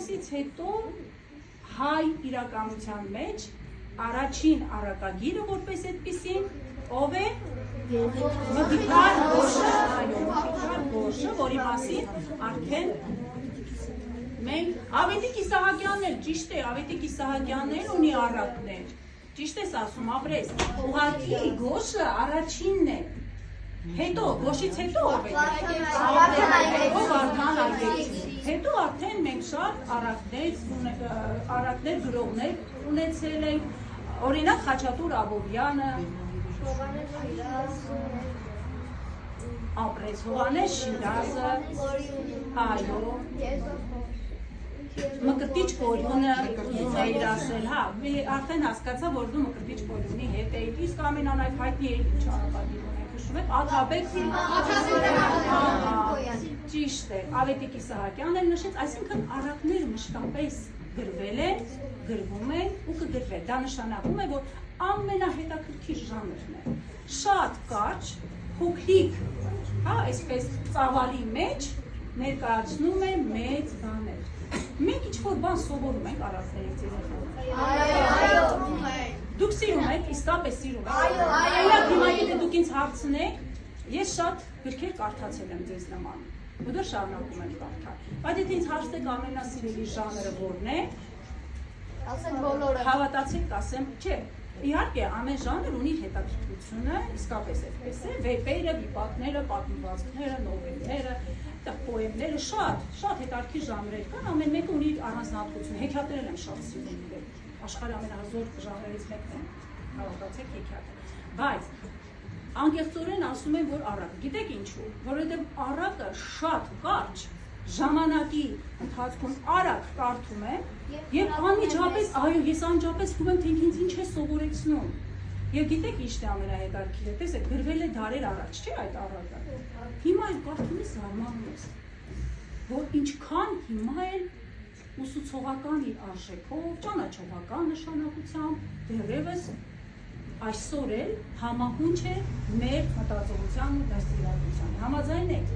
Քրիստոսից հետո հայ իրականության մեջ առաջին առակագիրը որպես այդպիսին ով է Մխիթար Գոշը, որի մասին արդեն մենք Ավետիք Իսահակյանն էլ ճիշտ է, Ավետիք Իսահակյանն էլ ունի առակներ, ճիշտ ես ասում, ապրես, ուղղակի Գոշը առաջինն է, հետո Գոշից հետո ով է, Վարդան Այգեքին, հետո արդեն մենք շատ առակներ գրողներ ունեցել ենք, օրինակ Խաչատուր Աբովյանը, ապրես Հովհաննես Շիրազը, այո, Մկրտիչ Կորյունը ուզում էիր ասել, հա, արդեն հասկացա, որ դու Մկրտիչ Կորյունի հետ էիր, իսկ ամենանայք հայտնի էիր ինչ առակագիր ունենք, հիշում եք, Աթաբեկ ճիշտ է, Ավետիք Իսահակյանն էլ նշեց, այսինքն առակները մշտապես գրվել են, գրվում են ու կգրվել, դա նշանակում է, որ ամենահետաքրքիր ժանրն է, շատ կարճ, փոքրիկ, հա, այսպես ծավալի մեջ ներկայացնում է մեծ բաներ։ Մենք ինչ-որ բան սովորում ենք առակներից երեխաներից։ Դուք սիրում եք, իսկապես սիրում եք։ Օրինակ հիմա եթե դուք ինձ հարցնեք, ես շատ գրքեր կարդացել եմ ձեզ նման, ու դեռ շարունակում եմ կարդալ։ Բայց եթե ինձ հարցնեք ամենասիրելի ժանրը որն է, հավատացեք, կասեմ, չէ, իհարկե ամեն ժանր ունի հետաքրքրությունը, իսկապես այդպես է, վեպերը, վիպակները, պատմվածքները, նովելները, պոեմները, շատ հետաքրքիր ժանրեր կան, ամեն մեկը ունի առանձնահատկություն, հեքիաթներն եմ շատ սիրում իրեն, աշխարհի ամենահզոր ժանրերից մեկն է, հավատացեք հեքիաթը, բայց անկեղծորեն ասում են, որ առակ, գիտեք ինչու, որովհետև առակը շատ կարճ ժամանակի ընթացքում արագ կարդում եմ եւ անմիջապես, այո, ես անմիջապես զգում եմ, թե ինձ ինչ է սովորեցնում։ Եվ գիտեք ինչն է ամենահետաքրքիրը, տեսեք, գրվել է դարեր առաջ, չէ՞ այդ առակը։ Հիմա այն կարդում ես զարմանում ես, որ ինչքան հիմա էլ ուսուցողական իր արժեքով, ճանաչողական նշանակությամբ դեռևս այսօր էլ համահունչ է մեր մտածողության ու դաստիարակության։ Համաձայն եք։